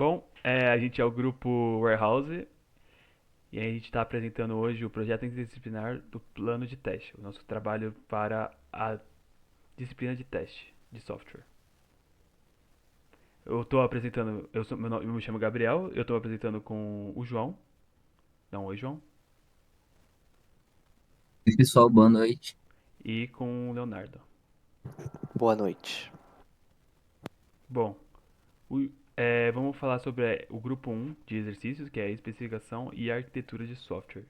Bom, a gente é o grupo Warehouse e a gente está apresentando hoje o projeto interdisciplinar do plano de teste, o nosso trabalho para a disciplina de teste de software. Eu estou apresentando, eu me chamo Gabriel, eu estou apresentando com o João. Não, oi João. Oi, pessoal, boa noite. E com o Leonardo. Boa noite. Bom, vamos falar sobre o grupo um de exercícios, que é a especificação e arquitetura de software.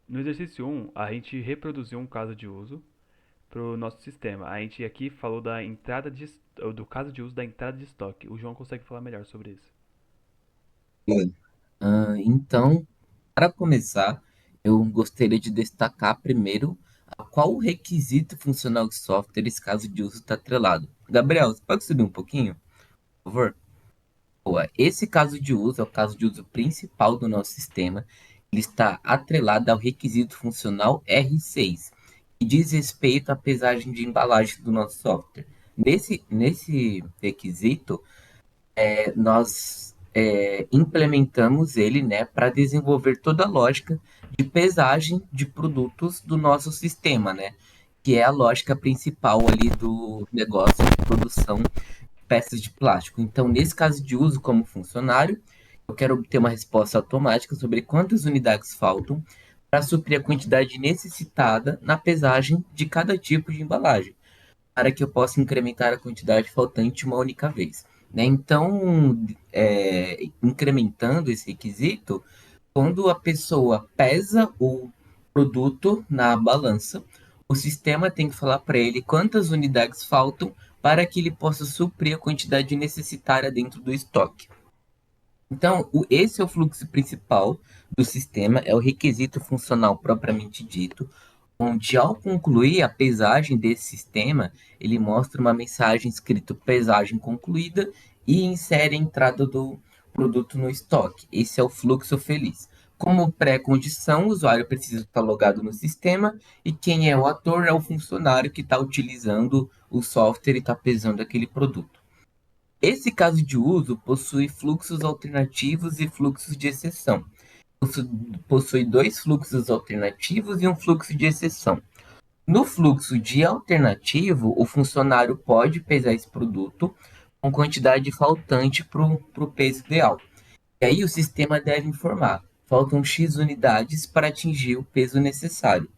No exercício um, a gente reproduziu um caso de uso para o nosso sistema. A gente aqui falou do caso de uso da entrada de estoque. O João consegue falar melhor sobre isso. Bom, então, para começar, eu gostaria de destacar primeiro a qual requisito funcional de software esse caso de uso está atrelado. Gabriel, você pode subir um pouquinho, por favor? Boa. Esse caso de uso é o caso de uso principal do nosso sistema. Ele está atrelado ao requisito funcional R6, que diz respeito à pesagem de embalagem do nosso software. Nesse requisito, nós implementamos ele, né, para desenvolver toda a lógica de pesagem de produtos do nosso sistema, né, que é a lógica principal ali do negócio de produção de peças de plástico. Então, nesse caso de uso como funcionário, eu quero obter uma resposta automática sobre quantas unidades faltam para suprir a quantidade necessitada na pesagem de cada tipo de embalagem para que eu possa incrementar a quantidade faltante uma única vez. Né? Então, incrementando esse requisito, quando a pessoa pesa o produto na balança, o sistema tem que falar para ele quantas unidades faltam para que ele possa suprir a quantidade necessária dentro do estoque. Então, esse é o fluxo principal do sistema, é o requisito funcional propriamente dito, onde ao concluir a pesagem desse sistema, ele mostra uma mensagem escrito pesagem concluída e insere a entrada do produto no estoque. Esse é o fluxo feliz. Como pré-condição, o usuário precisa estar logado no sistema e quem é o ator é o funcionário que está utilizando o software e está pesando aquele produto. Esse caso de uso possui fluxos alternativos e fluxos de exceção. Possui dois fluxos alternativos e um fluxo de exceção. No fluxo de alternativo, o funcionário pode pesar esse produto com quantidade faltante para o peso ideal. E aí o sistema deve informar: faltam X unidades para atingir o peso necessário.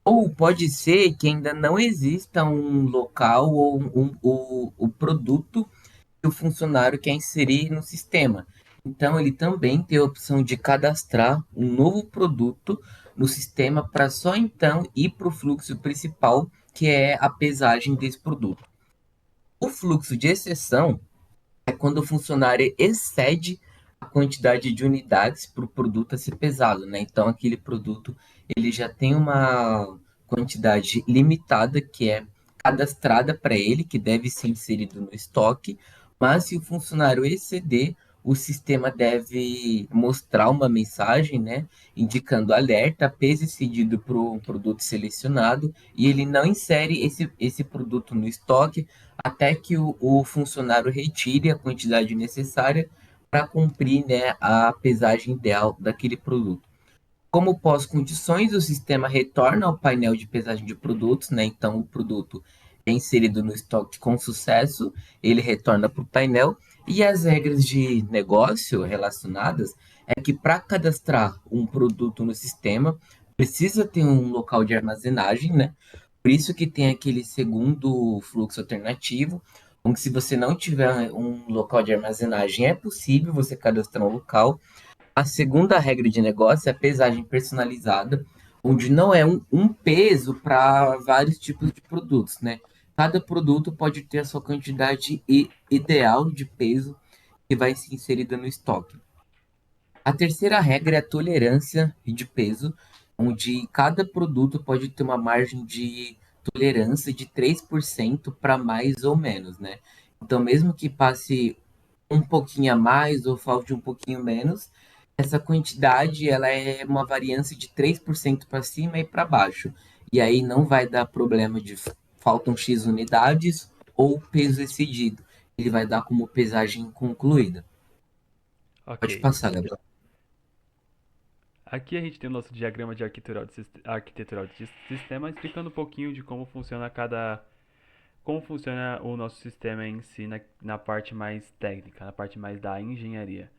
Ou pode ser que ainda não exista um local ou o produto que o funcionário quer inserir no sistema. Então, ele também tem a opção de cadastrar um novo produto no sistema para só então ir para o fluxo principal, que é a pesagem desse produto. O fluxo de exceção é quando o funcionário excede a quantidade de unidades para o produto a ser pesado, né? Então, aquele produto ele já tem uma quantidade limitada que é cadastrada para ele, que deve ser inserido no estoque, mas se o funcionário exceder, o sistema deve mostrar uma mensagem, né, indicando alerta, peso excedido para o produto selecionado, e ele não insere esse produto no estoque até que o funcionário retire a quantidade necessária para cumprir, né, a pesagem ideal daquele produto. Como pós-condições, o sistema retorna ao painel de pesagem de produtos, né? Então, o produto é inserido no estoque com sucesso, ele retorna para o painel. E as regras de negócio relacionadas é que para cadastrar um produto no sistema, precisa ter um local de armazenagem, né? Por isso que tem aquele segundo fluxo alternativo, onde se você não tiver um local de armazenagem, é possível você cadastrar um local. A segunda regra de negócio é a pesagem personalizada, onde não é um peso para vários tipos de produtos, né? Cada produto pode ter a sua quantidade ideal de peso que vai ser inserida no estoque. A terceira regra é a tolerância de peso, onde cada produto pode ter uma margem de tolerância de 3% para mais ou menos, né? Então, mesmo que passe um pouquinho a mais ou falte um pouquinho menos, essa quantidade ela é uma variância de 3% para cima e para baixo. E aí não vai dar problema de faltam X unidades ou peso excedido. ele vai dar como pesagem concluída. Pode Ok. passar, Gabriel. Aqui a gente tem o nosso diagrama de arquitetural de sistema, explicando um pouquinho de como funciona o nosso sistema em si na parte mais técnica, na parte mais da engenharia.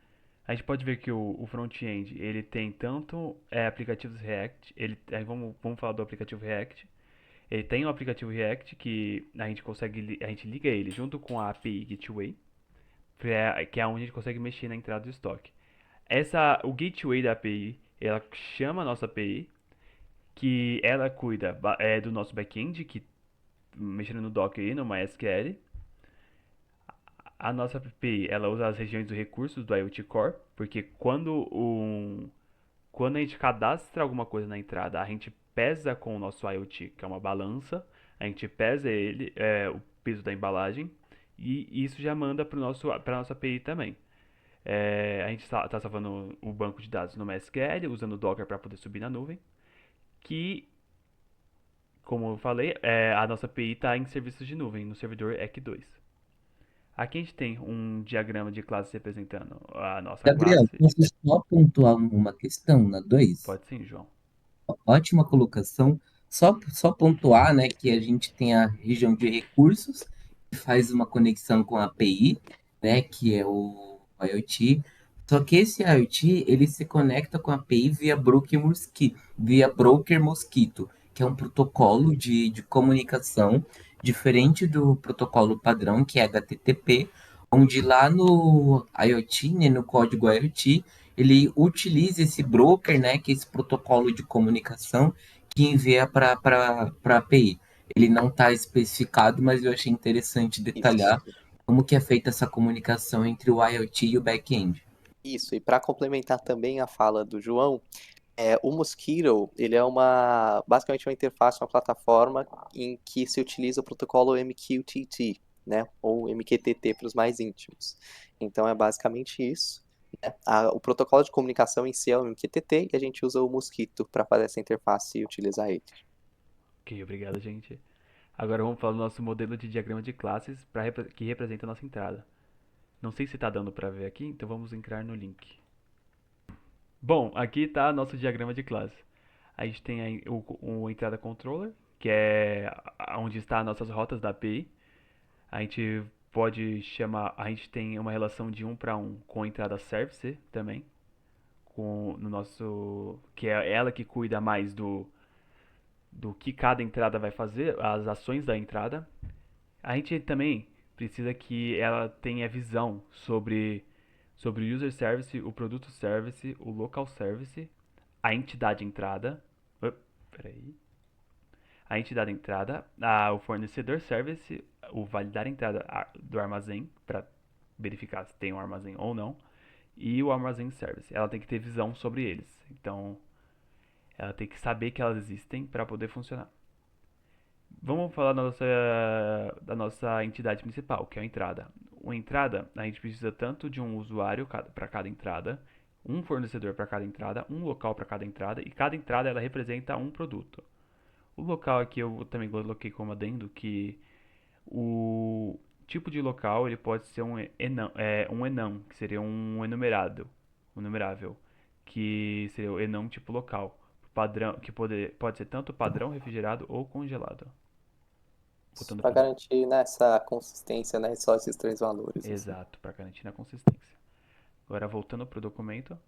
A gente pode ver que o front-end ele tem tanto aplicativos React, vamos falar do aplicativo React. Ele tem um aplicativo React que a gente liga ele junto com a API Gateway, que é onde a gente consegue mexer na entrada do estoque. O gateway da API, ela chama a nossa API, que ela cuida do nosso back-end, que mexendo no Docker e no MySQL. A nossa API, ela usa as regiões dos recursos do IoT Core, porque quando a gente cadastra alguma coisa na entrada, a gente pesa com o nosso IoT, que é uma balança, a gente pesa o peso da embalagem, e isso já manda para a nossa API também. A gente está salvando o banco de dados no MySQL, usando o Docker para poder subir na nuvem, que, como eu falei, a nossa API está em serviços de nuvem, no servidor EC2. Aqui a gente tem um diagrama de classes representando a nossa Gabriel, classe. posso só pontuar uma questão na 2? Pode sim, João. Ótima colocação. Só pontuar, né, que a gente tem a região de recursos, que faz uma conexão com a API, né, que é o IoT. Só que esse IoT, ele se conecta com a API via Broker Mosquito, que é um protocolo de comunicação diferente do protocolo padrão, que é HTTP, onde lá no IoT, né, no código IoT, ele utiliza esse broker, né, que é esse protocolo de comunicação que envia para a API. Ele não está especificado, mas eu achei interessante detalhar Isso. como que é feita essa comunicação entre o IoT e o back-end. Isso. E para complementar também a fala do João, o Mosquito, ele é basicamente uma interface, uma plataforma em que se utiliza o protocolo MQTT, né? Ou MQTT para os mais íntimos. Então é basicamente isso. Né? O protocolo de comunicação em si é o MQTT e a gente usa o Mosquito para fazer essa interface e utilizar ele. Ok, obrigado, gente. Agora vamos falar do nosso modelo de diagrama de classes que representa a nossa entrada. Não sei se está dando para ver aqui, então vamos entrar no link. Bom, aqui está nosso diagrama de classe. A gente tem aí o entrada controller, que é onde está nossas rotas da API. A gente a gente tem uma relação de 1 para 1 com a entrada service também, que é ela que cuida mais do que cada entrada vai fazer, as ações da entrada. A gente também precisa que ela tenha visão sobre o user service, o produto service, o local service, a entidade entrada. Peraí. A entidade entrada, o fornecedor service, o validar a entrada do armazém para verificar se tem um armazém ou não, e o armazém service. Ela tem que ter visão sobre eles. Então, ela tem que saber que elas existem para poder funcionar. Vamos falar da nossa entidade principal, que é a entrada. A entrada, a gente precisa tanto de um usuário para cada entrada, um fornecedor para cada entrada, um local para cada entrada, e cada entrada ela representa um produto. O local aqui eu também coloquei como adendo que o tipo de local ele pode ser um enum, que seria um enumerável, que seria o enum tipo local, padrão, que pode ser tanto padrão, refrigerado ou congelado. Voltando Para pro do... garantir nessa consistência, né? Só esses três valores. Assim. Exato, para garantir a consistência. Agora voltando para o documento,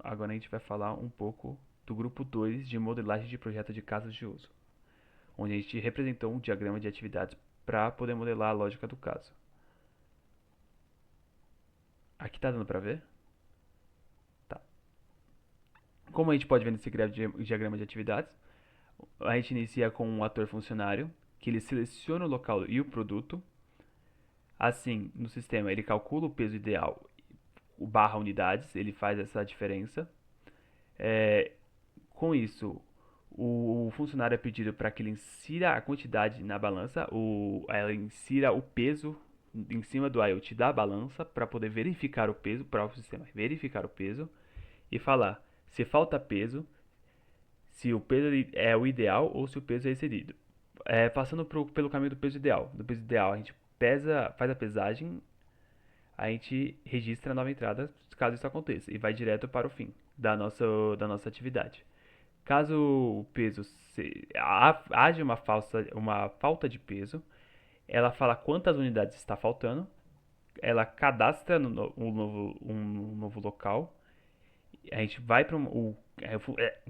agora a gente vai falar um pouco do grupo 2 de modelagem de projeto de casas de uso, onde a gente representou um diagrama de atividades para poder modelar a lógica do caso. Aqui tá dando para ver? Tá. Como a gente pode ver nesse diagrama de atividades, a gente inicia com um ator funcionário, que ele seleciona o local e o produto. Assim, no sistema, ele calcula o peso ideal, o barra unidades, ele faz essa diferença. É, com isso, o funcionário é pedido para que ele insira a quantidade na balança, ela insira o peso em cima do IoT da balança para poder verificar o peso, para o sistema verificar o peso e falar se falta peso, se o peso é o ideal ou se o peso é excedido. Passando pelo caminho do peso ideal. Do peso ideal, a gente faz a pesagem, a gente registra a nova entrada caso isso aconteça e vai direto para o fim da nossa atividade. Caso o peso haja uma falta de peso, ela fala quantas unidades está faltando, ela cadastra um novo local, a gente vai para o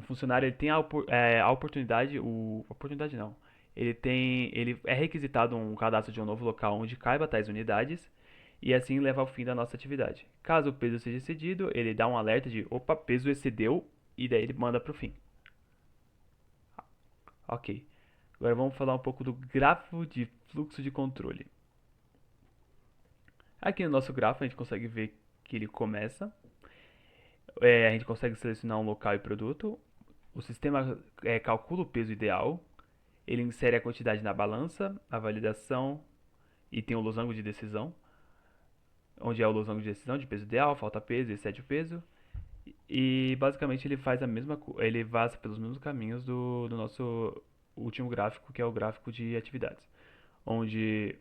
funcionário ele tem a oportunidade, oportunidade não, ele é requisitado um cadastro de um novo local onde caiba tais unidades e assim leva ao fim da nossa atividade. Caso o peso seja excedido, ele dá um alerta de opa, peso excedeu e daí ele manda para o fim. Ok. Agora vamos falar um pouco do grafo de fluxo de controle. Aqui no nosso grafo a gente consegue ver que ele começa. A gente consegue selecionar um local e produto. O sistema calcula o peso ideal. Ele insere a quantidade na balança, a validação e tem o losango de decisão, onde é o losango de decisão de peso ideal, falta peso, excede o peso. E basicamente ele faz ele vaza pelos mesmos caminhos do nosso último gráfico, que é o gráfico de atividades, onde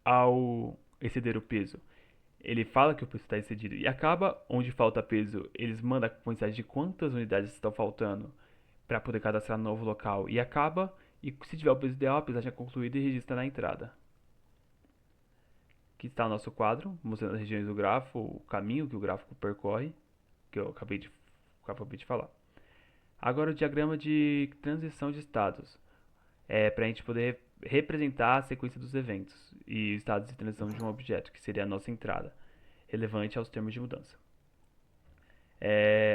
ao exceder o peso, ele fala que o peso está excedido e acaba, onde falta peso, eles mandam a quantidade de quantas unidades estão faltando para poder cadastrar no novo local e acaba, e se tiver o peso ideal, a pesagem é concluída e registra na entrada. Aqui está o nosso quadro, mostrando as regiões do grafo, o caminho que o gráfico percorre, que eu acabei de falar. Agora o diagrama de transição de estados, para a gente poder representar a sequência dos eventos e estados de transição de um objeto, que seria a nossa entrada, relevante aos termos de mudança.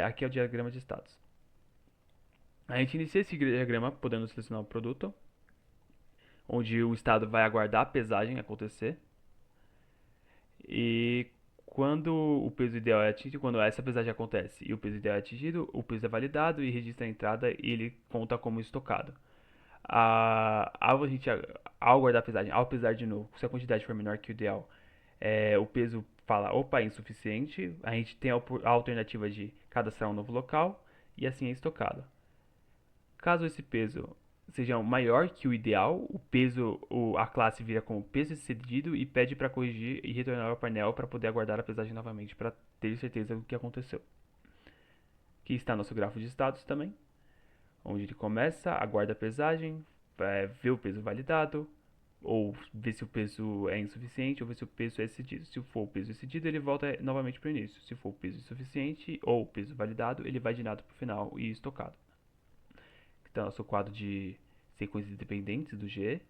Aqui é o diagrama de estados. A gente inicia esse diagrama podendo selecionar o produto, onde o estado vai aguardar a pesagem acontecer. E quando o peso ideal é atingido, quando essa pesagem acontece e o peso ideal é atingido, o peso é validado e registra a entrada e ele conta como estocado. Ao guardar a pesagem, ao pesar de novo, se a quantidade for menor que o ideal, o peso fala, opa, é insuficiente, a gente tem a alternativa de cadastrar um novo local e assim é estocado. Caso esse peso seja maior que o ideal, a classe vira como peso excedido e pede para corrigir e retornar ao painel para poder aguardar a pesagem novamente, para ter certeza do que aconteceu. Aqui está nosso grafo de status também, onde ele começa, aguarda a pesagem, vê o peso validado, ou vê se o peso é insuficiente, ou vê se o peso é excedido. Se for o peso excedido, ele volta novamente para o início. Se for o peso insuficiente ou o peso validado, ele vai de nada para o final e estocado. Aqui está nosso quadro de sequências dependentes do GE.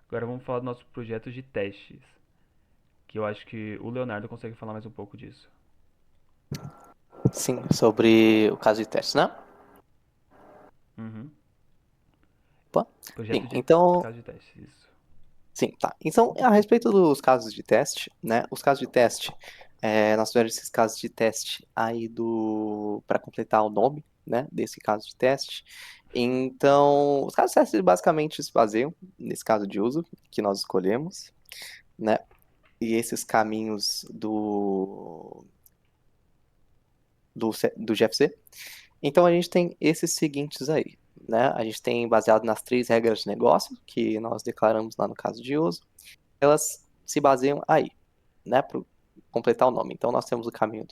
Agora vamos falar do nosso projeto de testes, que eu acho que o Leonardo consegue falar mais um pouco disso. Sim, sobre o caso de teste, né? Uhum. Opa. Projeto Sim, de então, caso de testes, isso. sim, tá. Então, a respeito dos casos de teste, né? Os casos de teste, nós tivemos esses casos de teste aí para completar o nome, né? Desse caso de teste. Então, os casos de teste basicamente se baseiam nesse caso de uso que nós escolhemos, né? E esses caminhos do GFC. Então, a gente tem esses seguintes aí, né? A gente tem baseado nas 3 regras de negócio que nós declaramos lá no caso de uso. Elas se baseiam aí, né? Para completar o nome. Então, nós temos o caminho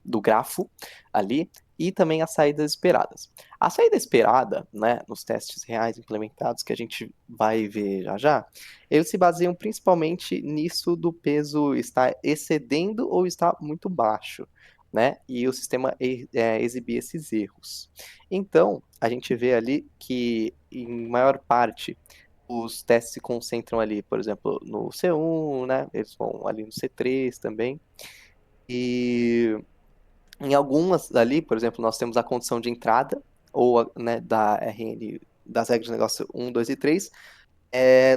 do grafo ali e também as saídas esperadas. A saída esperada, né, nos testes reais implementados que a gente vai ver já já, eles se baseiam principalmente nisso do peso estar excedendo ou está muito baixo, né? E o sistema exibir esses erros. Então, a gente vê ali que, em maior parte, os testes se concentram ali, por exemplo, no C1, né? Eles vão ali no C3 também. E em algumas ali, por exemplo, nós temos a condição de entrada, ou né, da RN, das regras de negócio 1, 2 e 3,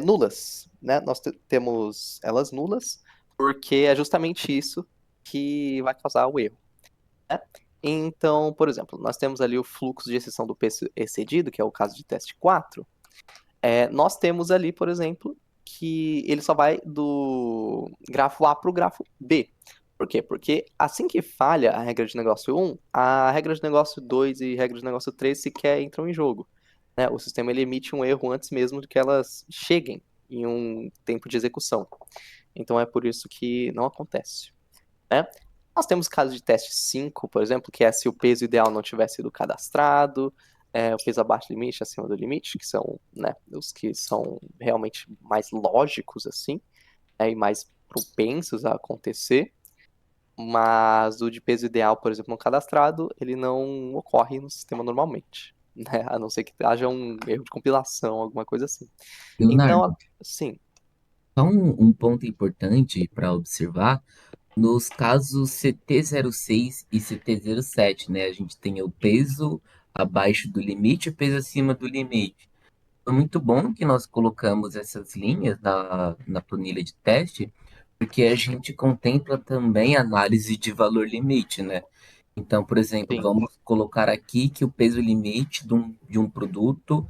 nulas, né? Nós temos elas nulas, porque é justamente isso que vai causar o erro, né? Então, por exemplo, nós temos ali o fluxo de exceção do peso excedido, que é o caso de teste 4. Nós temos ali, por exemplo, que ele só vai do grafo A para o grafo B. Por quê? Porque assim que falha a regra de negócio 1, a regra de negócio 2 e a regra de negócio 3 sequer entram em jogo. né? O sistema ele emite um erro antes mesmo de que elas cheguem em um tempo de execução. Então é por isso que não acontece, né? Nós temos casos de teste 5, por exemplo, que é se o peso ideal não tivesse sido cadastrado, o peso abaixo do limite, acima do limite, que são, né, os que são realmente mais lógicos, assim, e mais propensos a acontecer. Mas o de peso ideal, por exemplo, não cadastrado, ele não ocorre no sistema normalmente, né? A não ser que haja um erro de compilação, alguma coisa assim. Então, Leonardo, sim, só um ponto importante para observar, nos casos CT06 e CT07, né? A gente tem o peso abaixo do limite e o peso acima do limite. Foi muito bom que nós colocamos essas linhas na planilha de teste, porque a gente contempla também análise de valor limite, né? Então, por exemplo, sim, vamos colocar aqui que o peso limite de um produto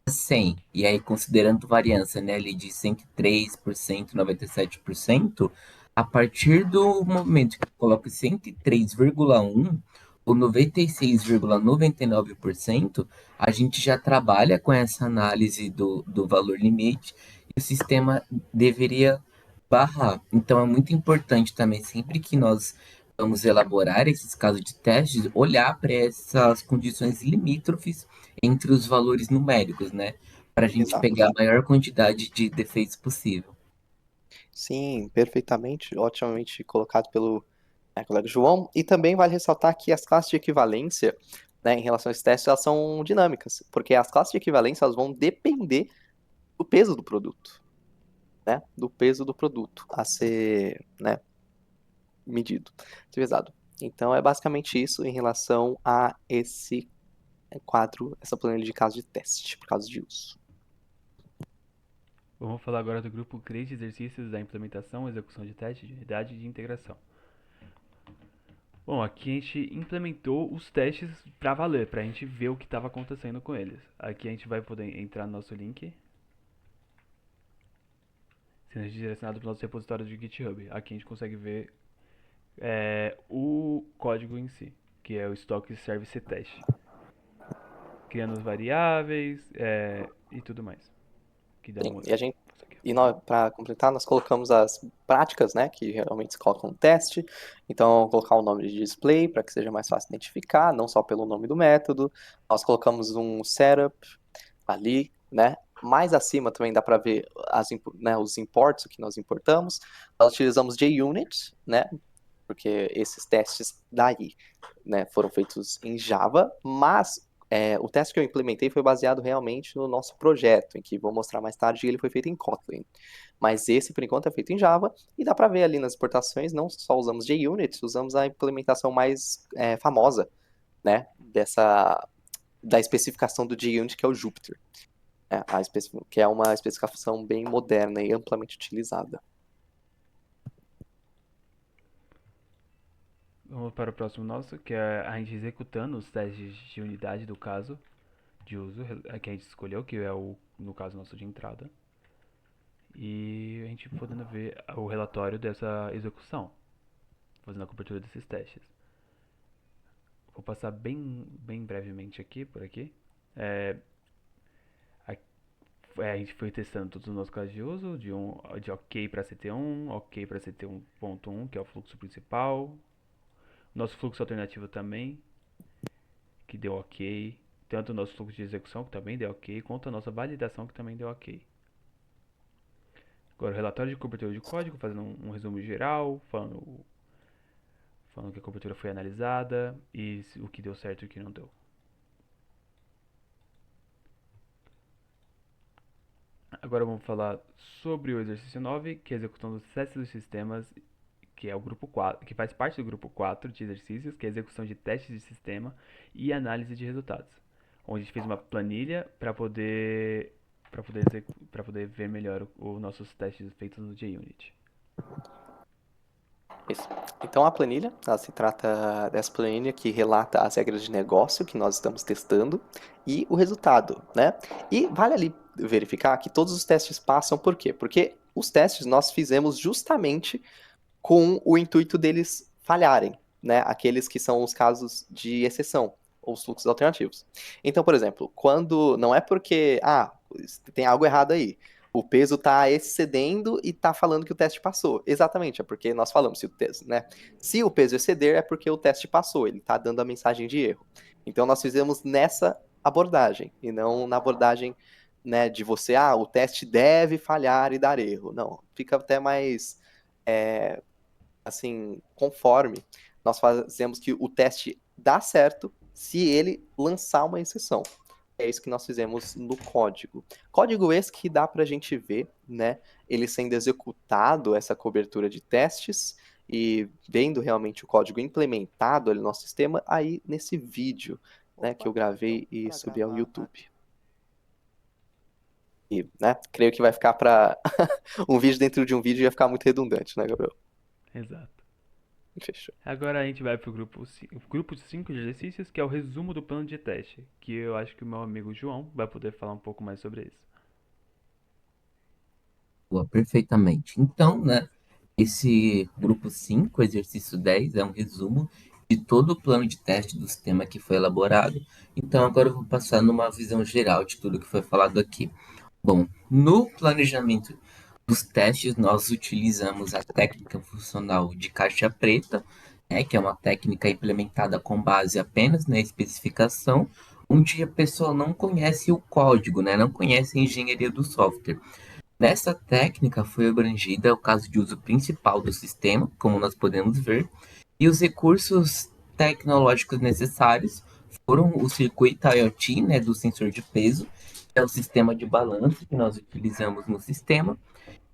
é 100, e aí considerando variância, né, ali de 103%, 97%, a partir do momento que eu coloco 103,1 ou 96,99%, a gente já trabalha com essa análise do valor limite e o sistema deveria barrar. Então é muito importante também, sempre que nós vamos elaborar esses casos de testes, olhar para essas condições limítrofes entre os valores numéricos, né? Para a gente exato. pegar a maior quantidade de defeitos possível. Sim, perfeitamente, otimamente colocado pelo colega João. E também vale ressaltar que as classes de equivalência, né, em relação a esses testes, elas são dinâmicas, porque as classes de equivalência elas vão depender do peso do produto, né? Do peso do produto a ser, né, medido, pesado. Então é basicamente isso em relação a esse quadro, essa planilha de casos de teste, por causa de uso. Vamos falar agora do grupo 3 de exercícios da implementação, execução de teste de unidade e de integração. Bom, aqui a gente implementou os testes para valer, para a gente ver o que estava acontecendo com eles. Aqui a gente vai poder entrar no nosso link, sendo direcionado para o nosso repositório de GitHub. Aqui a gente consegue ver o código em si, que é o Stock Service Test, criando as variáveis e tudo mais. Que dá Sim, uma... e a gente para completar, nós colocamos as práticas, né, que realmente se colocam no teste. Então, colocar o nome de display para que seja mais fácil identificar, não só pelo nome do método. Nós colocamos um setup ali, né? Mais acima também dá para ver os imports, o que nós importamos. Nós utilizamos JUnit, né? Porque esses testes daí, né, foram feitos em Java, mas o teste que eu implementei foi baseado realmente no nosso projeto, em que vou mostrar mais tarde, ele foi feito em Kotlin. Mas esse, por enquanto, é feito em Java, e dá para ver ali nas exportações, não só usamos JUnit, usamos a implementação mais famosa, né, da especificação do JUnit, que é o Jupyter, que é uma especificação bem moderna e amplamente utilizada. Vamos para o próximo nosso, que é a gente executando os testes de unidade do caso de uso que a gente escolheu, que é no caso nosso de entrada. E a gente podendo ver o relatório dessa execução, fazendo a cobertura desses testes. Vou passar bem brevemente aqui, por aqui. É, a gente foi testando todos os nossos casos de uso, de OK para CT1, OK para CT1.1, que é o fluxo principal. Nosso fluxo alternativo também, que deu OK. Tanto o nosso fluxo de execução, que também deu OK, quanto a nossa validação, que também deu OK. Agora, o relatório de cobertura de código, fazendo um resumo geral, falando que a cobertura foi analisada e o que deu certo e o que não deu. Agora vamos falar sobre o exercício 9, que é a execução dos testes dos sistemas, que é o grupo 4, que faz parte do grupo 4 de exercícios, que é a execução de testes de sistema e análise de resultados. Onde a gente fez uma planilha para poder ver melhor os nossos testes feitos no JUnit. Isso. Então, a planilha, ela se trata dessa planilha que relata as regras de negócio que nós estamos testando e o resultado, né? E vale ali verificar que todos os testes passam, por quê? Porque os testes nós fizemos justamente com o intuito deles falharem, né? Aqueles que são os casos de exceção. ou os fluxos alternativos. Então, por exemplo, quando não é porque, tem algo errado aí. O peso está excedendo e está falando que o teste passou. Exatamente, é porque nós falamos se o teste, né? Se o peso exceder é porque o teste passou, ele está dando a mensagem de erro. Então nós fizemos nessa abordagem e não na abordagem, né, de você, o teste deve falhar e dar erro. Não, fica até mais assim, conforme nós fazemos que o teste dá certo se ele lançar uma exceção. É isso que nós fizemos no código. Código esse que dá para a gente ver, né, ele sendo executado, essa cobertura de testes, e vendo realmente o código implementado ali no nosso sistema, aí nesse vídeo, né, que eu gravei e subi ao YouTube. E, né, creio que vai ficar para um vídeo dentro de um vídeo, ia ficar muito redundante, né, Gabriel? Exato. Fechou. Agora a gente vai pro grupo de 5 exercícios, que é o resumo do plano de teste, que eu acho que o meu amigo João vai poder falar um pouco mais sobre isso. Boa, perfeitamente. Então, né, esse grupo 5, exercício 10, é um resumo de todo o plano de teste do sistema que foi elaborado. Então, agora eu vou passar numa visão geral de tudo que foi falado aqui. Bom, no planejamento dos testes, nós utilizamos a técnica funcional de caixa preta, né, que é uma técnica implementada com base apenas na especificação, onde a pessoa não conhece o código, né, não conhece a engenharia do software. Nessa técnica foi abrangida o caso de uso principal do sistema, como nós podemos ver, e os recursos tecnológicos necessários foram o circuito IoT, né, do sensor de peso, que é o sistema de balanço que nós utilizamos no sistema,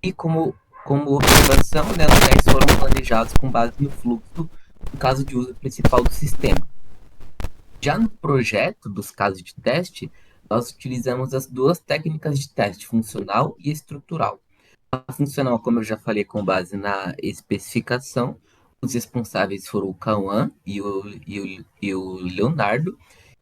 e como observação, né, os testes foram planejados com base no fluxo, no caso de uso principal do sistema. Já no projeto dos casos de teste, nós utilizamos as duas técnicas de teste, funcional e estrutural. A funcional, como eu já falei, com base na especificação, os responsáveis foram o Cauã e o Leonardo.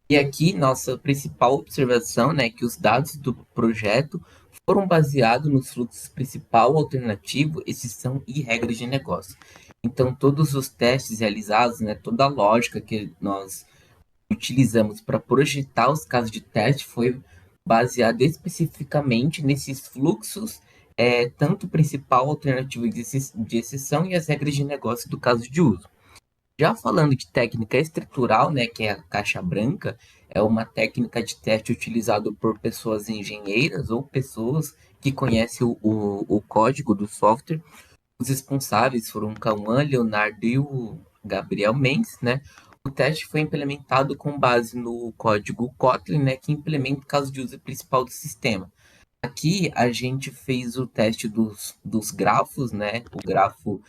E aqui, nossa principal observação, né, que os dados do projeto foram baseados nos fluxos principal, alternativo, exceção e regras de negócio. Então, todos os testes realizados, né, toda a lógica que nós utilizamos para projetar os casos de teste foi baseado especificamente nesses fluxos, tanto principal, alternativo de exceção e as regras de negócio do caso de uso. Já falando de técnica estrutural, né, que é a caixa branca, é uma técnica de teste utilizada por pessoas engenheiras ou pessoas que conhecem o código do software. Os responsáveis foram o Cauã, Leonardo e o Gabriel Mendes, né? O teste foi implementado com base no código Kotlin, né, que implementa o caso de uso principal do sistema. Aqui a gente fez o teste dos grafos, né? O grafo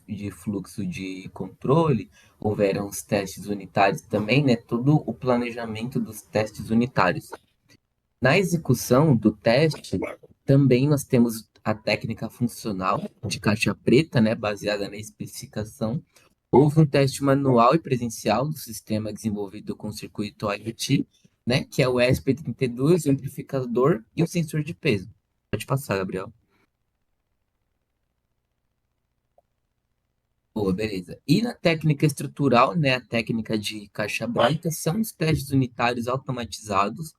de fluxo de controle. Houveram os testes unitários também, né? Todo o planejamento dos testes unitários. Na execução do teste, também nós temos a técnica funcional de caixa preta, né? Baseada na especificação. Houve um teste manual e presencial do sistema desenvolvido com o circuito IoT, né, que é o ESP32, o amplificador e o sensor de peso. Pode passar, Gabriel. Boa, beleza. E na técnica estrutural, né, a técnica de caixa branca, são os testes unitários automatizados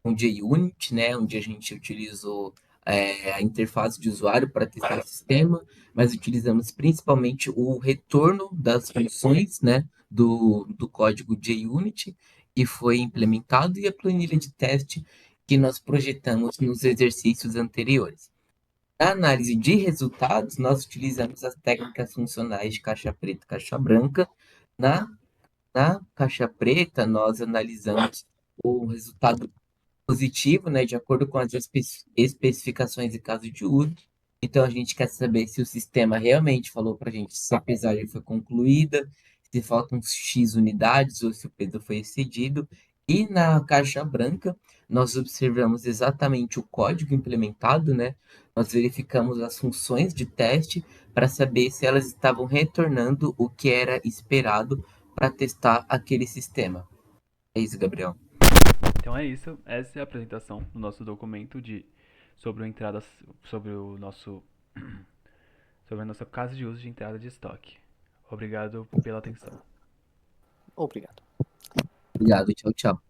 com JUnit, né, onde a gente utilizou a interface de usuário para testar o sistema, mas utilizamos principalmente o retorno das funções, né, do código JUnit, que foi implementado, e a planilha de teste que nós projetamos nos exercícios anteriores. Na análise de resultados, nós utilizamos as técnicas funcionais de caixa preta e caixa branca. Na, na caixa preta, nós analisamos o resultado positivo, né, de acordo com as especificações e caso de uso. Então, a gente quer saber se o sistema realmente falou para a gente se a pesagem foi concluída, se faltam X unidades ou se o peso foi excedido. E na caixa branca, nós observamos exatamente o código implementado, né? Nós verificamos as funções de teste para saber se elas estavam retornando o que era esperado para testar aquele sistema. É isso, Gabriel. Então é isso, essa é a apresentação do nosso documento sobre a entrada, sobre o nosso sobre a nossa casa de uso de entrada de estoque. Obrigado pela atenção. Obrigado. Obrigado, tchau, tchau.